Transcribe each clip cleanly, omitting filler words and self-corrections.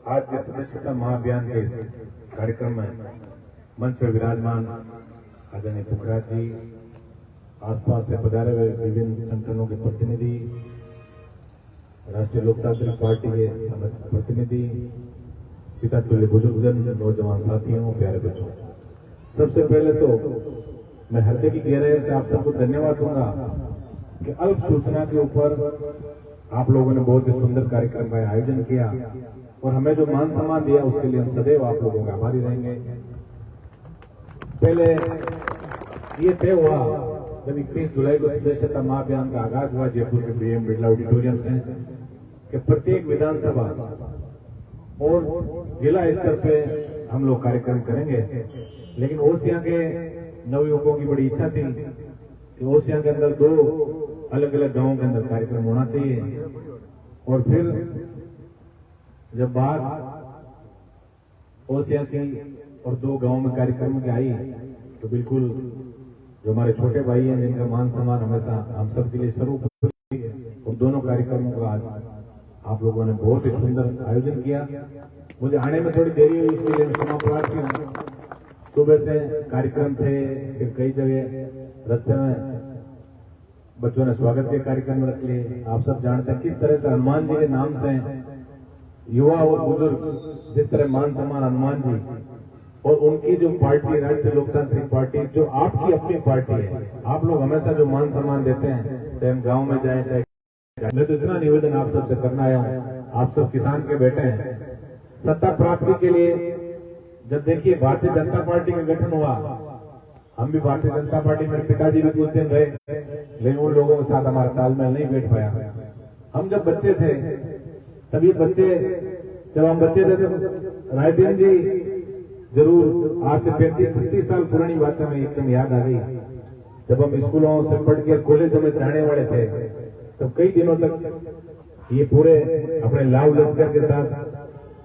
आज के सदस्यता महाअभियान के कार्यक्रम में मंच पर विराजमान आदरणीय पुखराज जी, आसपास से पधारे हुए विभिन्न संगठनों के प्रतिनिधि, राष्ट्रीय लोकतांत्रिक पार्टी के समस्त प्रतिनिधि, पिता तुल्य बुजुर्गजन, नौजवान साथियों, प्यारे बच्चों, सबसे पहले तो मैं हृदय की गहराई से आप सबको धन्यवाद दूंगा कि अल्प सूचना के ऊपर आप लोगों ने बहुत ही सुंदर कार्यक्रम का आयोजन किया और हमें जो मान सम्मान दिया उसके लिए हम सदैव आप लोगों का आभारी रहेंगे। पहले ये तय हुआ जब 31 जुलाई को सदस्यता महाअभियान का आगाज हुआ जयपुर के बीएम बिरला ऑडिटोरियम से कि प्रत्येक विधानसभा और जिला स्तर पे हम लोग कार्यक्रम करेंगे, लेकिन ओसियां के नवयुवकों की बड़ी इच्छा थी कि ओसियां के अंदर 2 अलग अलग गांवों के अंदर कार्यक्रम होना चाहिए। और फिर जब बात ओसियां की और 2 गांवों में कार्यक्रम की आई तो बिल्कुल जो हमारे छोटे भाई हैं जिनका मान सम्मान हमेशा हम सब के लिए सर्वोपरि है, और दोनों कार्यक्रमों का आज आप लोगों ने बहुत ही सुंदर आयोजन किया। मुझे आने में थोड़ी देरी हुई, इसके लिए मैं क्षमा प्रार्थी हूँ। सुबह से कार्यक्रम थे, फिर कई जगह रास्ते में बच्चों ने स्वागत के कार्यक्रम रख लिए। आप सब जानते हैं किस तरह से हनुमान जी के नाम से युवा और बुजुर्ग जिस तरह मान सम्मान हनुमान जी और उनकी जो पार्टी राष्ट्रीय लोकतांत्रिक पार्टी जो आपकी अपनी पार्टी है, आप लोग हमेशा जो मान सम्मान देते हैं, चाहे हम गांव में जाए चाहे, मैं तो इतना निवेदन आप सबसे करना आया हूं, आप सब किसान के बेटे हैं। सत्ता प्राप्ति के लिए जब देखिए भारतीय जनता पार्टी का गठन हुआ, हम भी भारतीय जनता पार्टी, मेरे पिताजी भी कुछ दिन रहे, लेकिन उन लोगों के साथ हमारा तालमेल नहीं बैठ पाया। हम जब बच्चे थे तभी जब हम बच्चे थे तो रायदीन जी जरूर आज से 35-36 साल पुरानी बात हमें एकदम याद आ गई। जब हम स्कूलों से पढ़ के कॉलेजों में जाने वाले थे तो कई दिनों तक ये पूरे अपने लाव लश्कर के साथ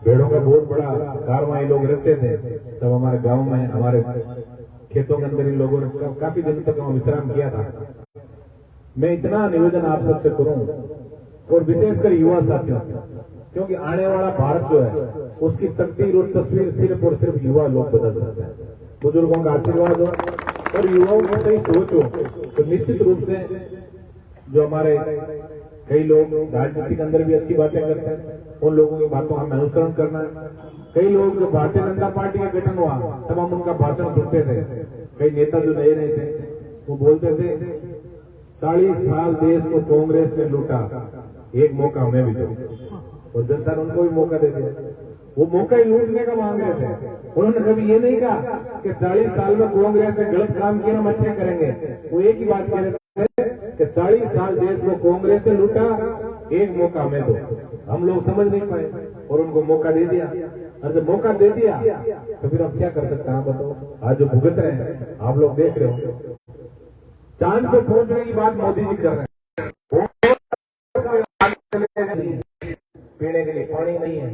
भेड़ों का बहुत बड़ा कारवां ये लोग रखते थे। तब हमारे गांव में हमारे खेतों के अंदर इन लोगों ने काफी दिनों तक हम विश्राम किया था। मैं इतना निवेदन आप सबसे करूं और विशेषकर युवा साथियों से, क्योंकि आने वाला भारत जो है उसकी तकदीर और तस्वीर सिर्फ और सिर्फ युवा लोग बदल सकते हैं। बुजुर्गों का आशीर्वाद हो और युवाओं की सही सोच हो तो निश्चित रूप से जो हमारे कई लोग राजनीति के अंदर भी अच्छी बातें करते हैं, उन लोगों की बातों हमें अनुसरण करना है। कई लोग जो भारतीय जनता पार्टी का गठन हुआ तब हम उनका भाषण सुनते थे, कई नेता जो नए नए थे वो बोलते थे 40 साल देश को कांग्रेस ने लूटा, एक मौका हमें भी दो, और जनता ने उनको भी मौका दे दिया। वो मौका ही लूटने का मांग रहे थे। उन्होंने कभी ये नहीं कहा कि 40 साल में कांग्रेस ने गलत काम किया हम अच्छे करेंगे। वो एक ही बात कह रहे थे कि 40 साल देश को कांग्रेस ने लूटा, एक मौका हमें दो। हम लोग समझ नहीं पाए और उनको मौका दे दिया, और जब मौका दे दिया तो फिर अब क्या कर सकते हैं आप बताओ। आज जो भुगत रहे हैं आप लोग देख रहे हो, चांद पे पहुंचने की बात मोदी जी कर रहे हैं, पीने के लिए पानी नहीं है,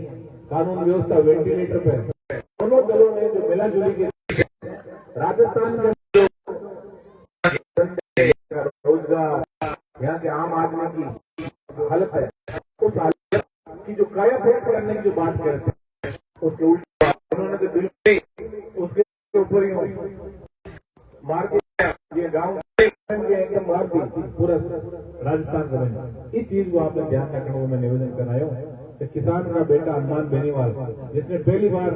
कानून व्यवस्था वेंटिलेटर पे, दोनों दलों ने जो मिलाजुली के राजस्थान के रोजगार, यहाँ के आम आदमी की हालत है, उस हालत की जो कायापलट करने की जो बात करते हैं उसके उल्टे उन्होंने तो बिल्कुल उसके ऊपर ही मार के ये गांव एकदम मार दी पूरा राजस्थान का। इस चीज को आपने ध्यान रखने को मैं निवेदन कर रहा हूँ कि किसान का बेटा हनुमान बेनीवाल जिसने पहली बार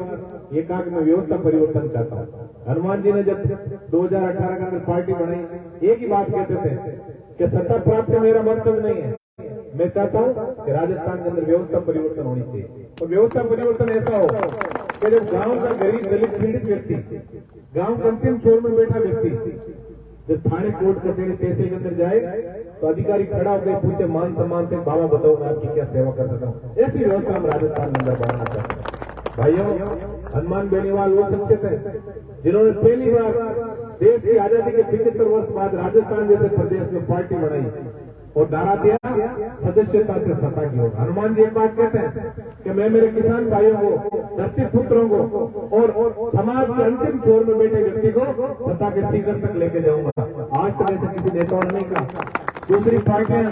ये कहा कि मैं व्यवस्था परिवर्तन चाहता हूँ। हनुमान जी ने जब 2018 के अंदर पार्टी बनाई एक ही बात कहते थे कि सत्ता प्राप्ति मेरा मकसद नहीं है, मैं चाहता हूँ कि राजस्थान के अंदर व्यवस्था परिवर्तन होनी चाहिए। और व्यवस्था परिवर्तन ऐसा हो कि जब गांव का गरीब दलित पीड़ित व्यक्ति, गांव के अंतिम छोर में बैठा व्यक्ति जब थाने कोर्ट कचहरी तहसील के अंदर जाए तो अधिकारी खड़ा होकर पूछे मान सम्मान से, बाबा बताओ मैं आपकी क्या सेवा कर सकता हूँ। ऐसी व्यवस्था हम राजस्थान के अंदर बनाना चाहते हैं। भाइयों, हनुमान बेनीवाल वो शख्सियत है जिन्होंने पहली बार देश की आजादी के 75 वर्ष बाद राजस्थान जैसे प्रदेश में पार्टी बनाई और नारा दिया सदस्यता से सत्ता की ओर। हनुमान जी एक बात कहते हैं कि मैं मेरे किसान भाइयों को, धरती पुत्रों को और समाज के अंतिम छोर में बैठे व्यक्ति को सत्ता के शिखर तक लेके जाऊंगा। आज तक ऐसे किसी नेताओं ने नहीं कहा। दूसरी पार्टियां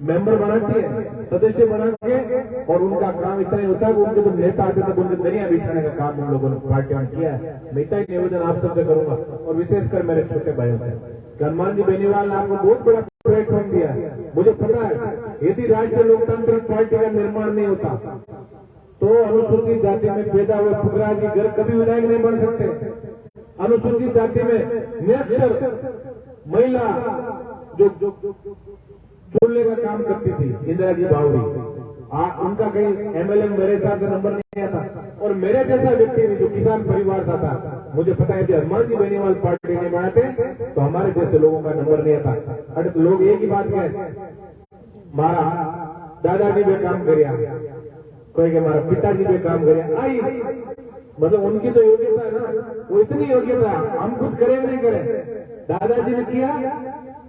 मेंबर बनाती है, सदस्य बना के, और उनका काम इतना ही होता है कि उनके जो नेता आते तक उनके दरिया बिछाने का काम उन लोगों ने पार्टी में किया है। मैं इतना ही निवेदन आप सबसे करूंगा, और विशेषकर मेरे छोटे भाइयों से, हनुमान जी बेनीवाल ने आपको बहुत बड़ा प्लेटफॉर्म दिया है। मुझे पता है यदि राष्ट्रीय लोकतांत्रिक पार्टी का निर्माण नहीं होता तो अनुसूचित जाति में पैदा हुए फुकरा जी घर कभी विधायक नहीं बन सकते। अनुसूचित जाति में निरक्षर महिला जो चूल्हे का काम करती थी, इंदिरा जी बावरी, उनका कहीं एमएलए मेरे हिसाब से नंबर नहीं आता, और मेरे जैसा व्यक्ति जो किसान परिवार का था, मुझे पता है कि हनुमान जी बेनीवाल पार्टी नहीं बनाते तो हमारे जैसे लोगों का नंबर नहीं आता। अरे तो लोग एक ही बात कहे, मारा दादाजी भी काम कर, कोई के हमारा पिताजी भी काम करे, आई मतलब उनकी तो योग्यता है ना, वो इतनी योग्यता, हम कुछ करें नहीं करें, दादाजी ने किया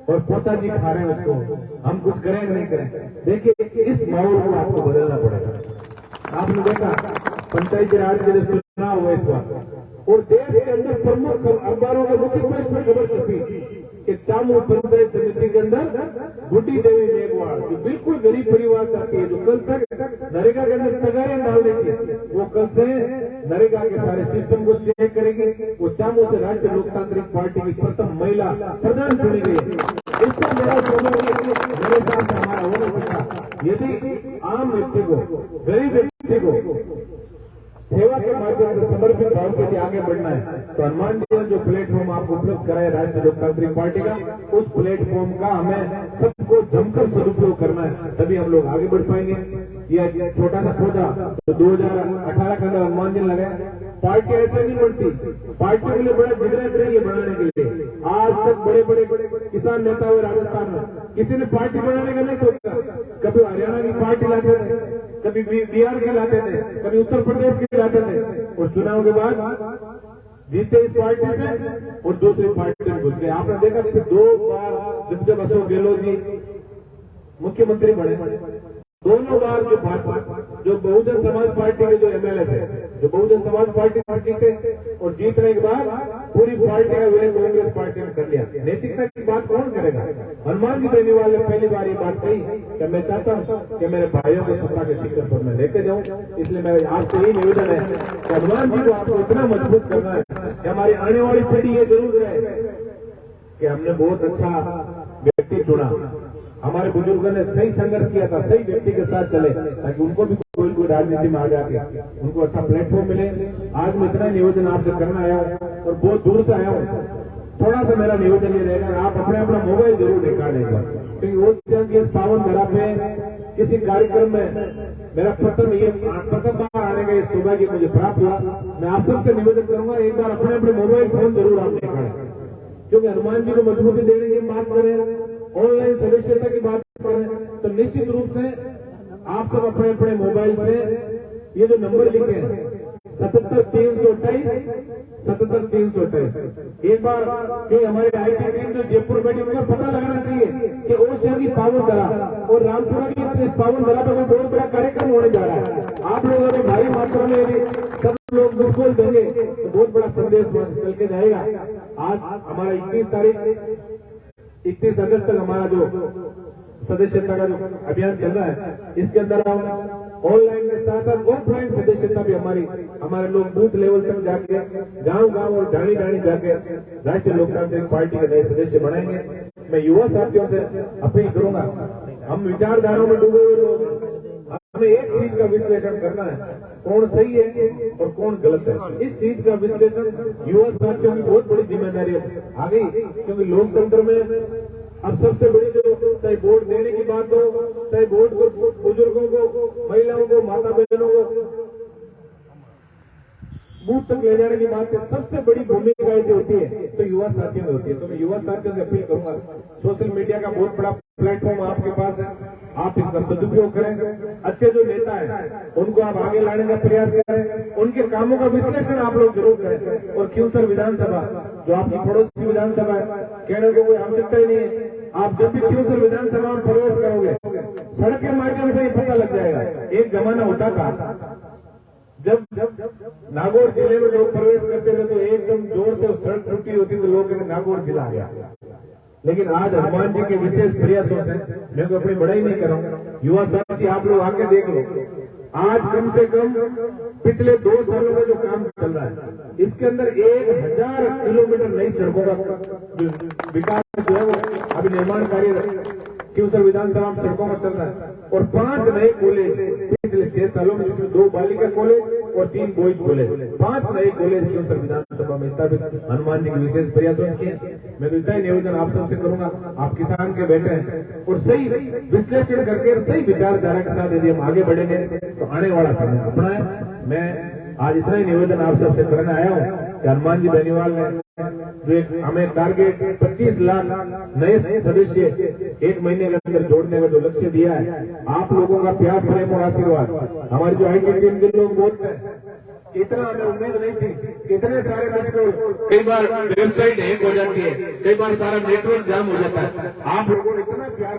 और पोताजी खा रहे हैं उसको, हम कुछ करें नहीं करें। देखिए इस माहौल को आपको बदलना पड़ेगा। आपने देखा पंचायती राज के लिए चुनाव हुआ इस बार, और देश के अंदर प्रमुख अखबारों के मुख्य पृष्ठ पर खबर छपी कि चामू पंचायत समिति के अंदर बुढ़ी देवी मेघवाल, जो बिल्कुल गरीब परिवार से आती है, जो कल तक नरेगा के अंदर तगारियां डाल देती है, वो कल से नरेगा के सारे सिस्टम को चेक करेगी। वो चामू से राष्ट्रीय लोकतांत्रिक पार्टी की प्रथम महिला प्रधान चुनी गई है। इससे मेरा मेरे साथ हमारा होना पड़ता। यदि आम व्यक्ति को, गरीब व्यक्ति को सेवा के माध्यम से समर्पित भाव से यदि आगे बढ़ना है तो हनुमान जी ने जो प्लेटफॉर्म आपको उपलब्ध कराया राष्ट्रीय लोकतांत्रिक पार्टी का, उस प्लेटफॉर्म का हमें सबको जमकर सदुपयोग करना है, तभी हम लोग आगे बढ़ पाएंगे। यह छोटा सा पौधा तो 2018 के अंदर हनुमान जी ने लगाया। पार्टी ऐसे नहीं बढ़ती, पार्टी के लिए बड़ा जिगरा चाहिए बनाने के लिए। आज तक बड़े बड़े किसान नेता हुए राजस्थान में, किसी ने पार्टी बनाने का नहीं सोचा। कभी हरियाणा की पार्टी लाते थे, कभी बिहार की लाते थे, कभी उत्तर प्रदेश की लाते थे, और चुनाव के बाद जीते इस पार्टी से और दूसरी पार्टी में घुस गए। आपने देखा कि 2 बार जब अशोक गहलोत जी मुख्यमंत्री बने, दोनों बार जो बहुजन समाज पार्टी के जो एमएलए थे, जो बहुजन समाज पार्टी से जीते, और जीतने के बाद पूरी पार्टी का विलय कांग्रेस पार्टी में कर लिया। नैतिकता की बात कौन करेगा? हनुमान जी बेनीवाल ने पहली बार ये बात कही कि मैं चाहता हूं कि मेरे भाइयों को सत्ता के शिखर पर मैं लेके जाऊं। इसलिए मैं आपसे यही निवेदन है कि हनुमान जी को आपको इतना मजबूत करना है कि हमारी आने वाली पीढ़ी ये जरूर रहे कि हमने बहुत अच्छा व्यक्ति चुना, हमारे बुजुर्गों ने सही संघर्ष किया था, सही व्यक्ति के साथ चले, ताकि उनको भी कोई राजनीति में आ जाके उनको अच्छा प्लेटफॉर्म मिले। आज मैं इतना निवेदन आपसे करना आया हूं, और बहुत दूर से आया हूं। थोड़ा सा मेरा निवेदन ये रहेगा, आप अपना मोबाइल जरूर निकालेगा, क्योंकि उस के पावन धरा पे किसी कार्यक्रम में मेरा प्रथम बार आने का सौभाग्य मुझे प्राप्त हुआ। मैं आप सबसे निवेदन करूंगा, एक बार अपने मोबाइल फोन जरूर आप निकालें, क्योंकि हनुमान जी को मजबूती देने की बात करें, ऑनलाइन सदस्यता की बात करें, तो निश्चित रूप से आप सब अपने मोबाइल से ये जो नंबर लिखे हैं 77 328 एक बार कि हमारे आईटी टीम जो जयपुर बैठी उनको पता लगाना चाहिए कि वो शहर की पावन धरा और रामपुरा की इस पावन धरा पर कोई बहुत बड़ा कार्यक्रम होने जा रहा है। आप लोगों ने भारी मात्रा में यदि सब लोग बिल्कुल देंगे तो बहुत बड़ा संदेश चल के जाएगा। आज हमारा 31 अगस्त तक हमारा जो सदस्यता का जो अभियान चल रहा है, इसके अंदर हम ऑनलाइन के साथ साथ ऑफलाइन सदस्यता भी हमारे लोग बूथ लेवल तक जाके गांव और ढाणी जाके राष्ट्रीय लोकतांत्रिक पार्टी के नए सदस्य बनाएंगे। मैं युवा साथियों से अपील करूंगा, हम विचारधाराओं में डूबे हुए लोग, हमें एक चीज का विश्लेषण करना है, कौन सही है और कौन गलत है। इस चीज का विश्लेषण युवा साथियों की बहुत बड़ी जिम्मेदारी आ गई, क्योंकि लोकतंत्र में अब सबसे बड़ी जो चाहे वोट देने की बात हो, चाहे वोट को बुजुर्गों को, महिलाओं को, माता बहनों को बूथ तक ले जाने की बात है, सबसे बड़ी भूमिका जो होती है तो युवा साथियों में होती है। तो मैं युवा साथियों से अपील करूंगा, सोशल मीडिया का बहुत बड़ा प्लेटफॉर्म आपके पास है, आप इसका सदुपयोग करें। अच्छे जो नेता है उनको आप आगे लाने का प्रयास करें, उनके कामों का विश्लेषण आप लोग जरूर करें। और क्यूसर विधानसभा जो आपकी पड़ोसी विधानसभा है, कहने को कोई आवश्यकता ही नहीं है। आप जब भी क्यूसर विधानसभा में प्रवेश करोगे, सड़क के माध्यम से ही पता लग जाएगा। एक जमाना होता था जब नागौर जिले में लोग प्रवेश करते थे तो एकदम जोर से सड़क टूटी होती तो लोग कहते नागौर जिला आ गया। लेकिन आज हनुमान जी के विशेष प्रयासों से, मैं तो अपनी बड़ाई नहीं कर रहा हूँ, युवा साथी आप लोग आके देख लो, आज कम से कम पिछले 2 सालों में जो काम चल रहा है, इसके अंदर 1000 किलोमीटर नई सड़कों का विकास जो है वो अभी निर्माण कार्य क्योंसर विधानसभा में सड़कों में चल रहा है, और 5 नए कॉलेज पिछले 6 सालों में, जिसमें 2 बालिका कॉलेज और 3 बॉयज कॉलेज, 5 नए कॉलेज क्योंसर विधानसभा में स्थापित हनुमान जी के विशेष प्रयासों किए। मैं तो इतना ही निवेदन आप सबसे करूंगा, आप किसान के बेटे हैं और सही विश्लेषण करके सही विचारधारा के साथ यदि हम आगे बढ़ेंगे तो आने वाला समय अपना है। मैं आज इतना ही निवेदन आप सबसे करने आया हूँ कि हनुमान जी बेनीवाल ने जो हमें टारगेट 25 लाख नए सदस्य 1 महीने के अंदर जोड़ने का जो लक्ष्य दिया है, आप लोगों का प्यार, प्रेम और आशीर्वाद, हमारी जो आईटी टीम के लोग बोलते हैं, इतना हमें उम्मीद नहीं थी। इतने सारे बच्चों, कई बार वेबसाइट हैक हो जाती है, कई बार सारा नेटवर्क जाम हो जाता है, आप लोगों ने इतना प्यार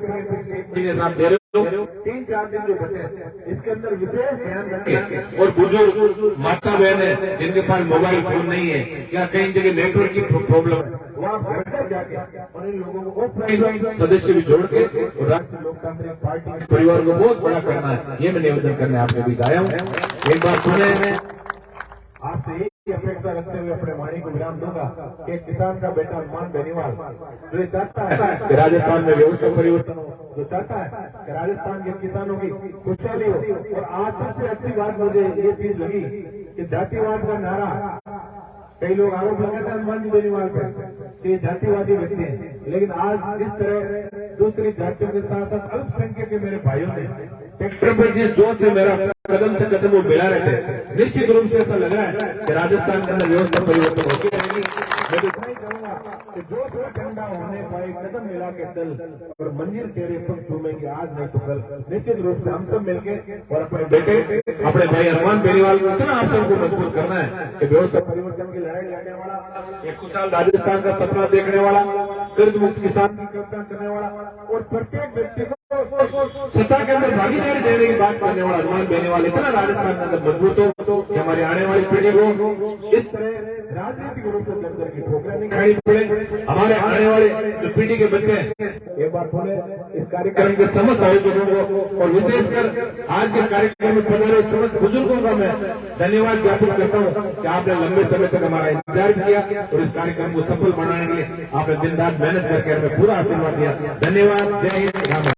पिछले आप दे रहे हो। 3-4 दिन जो बचे इसके अंदर विशेष ध्यान रखें, और बुजुर्ग माता बहन है जिनके पास मोबाइल फोन नहीं है या कई जगह नेटवर्क की प्रॉब्लम है, वहाँ घर जाके और इन लोगों को ऑफलाइन सदस्य भी जोड़ के और राष्ट्रीय लोकतांत्रिक पार्टी के परिवार को बहुत बड़ा करना है, ये मैं निवेदन करने आपके बीच आया हूँ। एक बात सुने, आपसे यही अपेक्षा रखते हुए अपने वाणी को विराम दूंगा कि एक किसान का बेटा हनुमान बेनीवाल जो ये चाहता है कि राजस्थान में व्यवस्था परिवर्तन हो, जो चाहता है कि राजस्थान के किसानों की खुशहाली हो, और आज सबसे अच्छी बात मुझे ये चीज लगी कि जातिवाद का नारा, कई लोग आरोप लगाते हैं हनुमान जी बेनीवाल पर कि जातिवादी व्यक्ति हैं, लेकिन आज जिस तरह दूसरी जातियों के साथ साथ अल्पसंख्यक के मेरे भाइयों ने ट्रैक्टर पर जिस जोश से मेरा कदम से कदम वो मिला रहे थे, निश्चित रूप से ऐसा लग रहा है कि राजस्थान के अंदर व्यवस्था परिवर्तन होती रहेगी। मैं तो इतना ही कहूंगा कि जो थोड़ा ठंडा होने पाए कदम मिला के चल, और मंजिल तेरे पग चूमेंगे आज नहीं तो कल। निश्चित रूप से हम सब मिलके और अपने बेटे, अपने भाई हनुमान बेनीवाल को इतना आप सबको मजबूत करना है कि व्यवस्था परिवर्तन की लड़ाई लड़ने वाला, एक खुशहाल राजस्थान का सपना देखने वाला, कर्ज मुक्त किसान की कल्पना करने वाला, और प्रत्येक व्यक्ति को सत्ता के अंदर भागीदारी देने की बात करने वाला हनुमान बेनीवाल इतना राजस्थान के अंदर मजबूत हो कि हमारी आने वाली पीढ़ी को इस तरह राजनीतिक रूप से अंदर की ठोकरें नहीं खानी पड़े। हमारे आने वाले जो पीढ़ी के बच्चे हैं, एक बार बोले इस कार्यक्रम के समस्त आयोजकों को और विशेषकर आज के कार्यक्रम में पधारे समस्त बुजुर्गों का मैं धन्यवाद ज्ञापित करता हूँ कि आपने लंबे समय तक हमारा इंतजार किया और इस कार्यक्रम को सफल बनाने के लिए आपने दिन रात मेहनत करके हमें पूरा आशीर्वाद दिया। धन्यवाद। जय हिंद।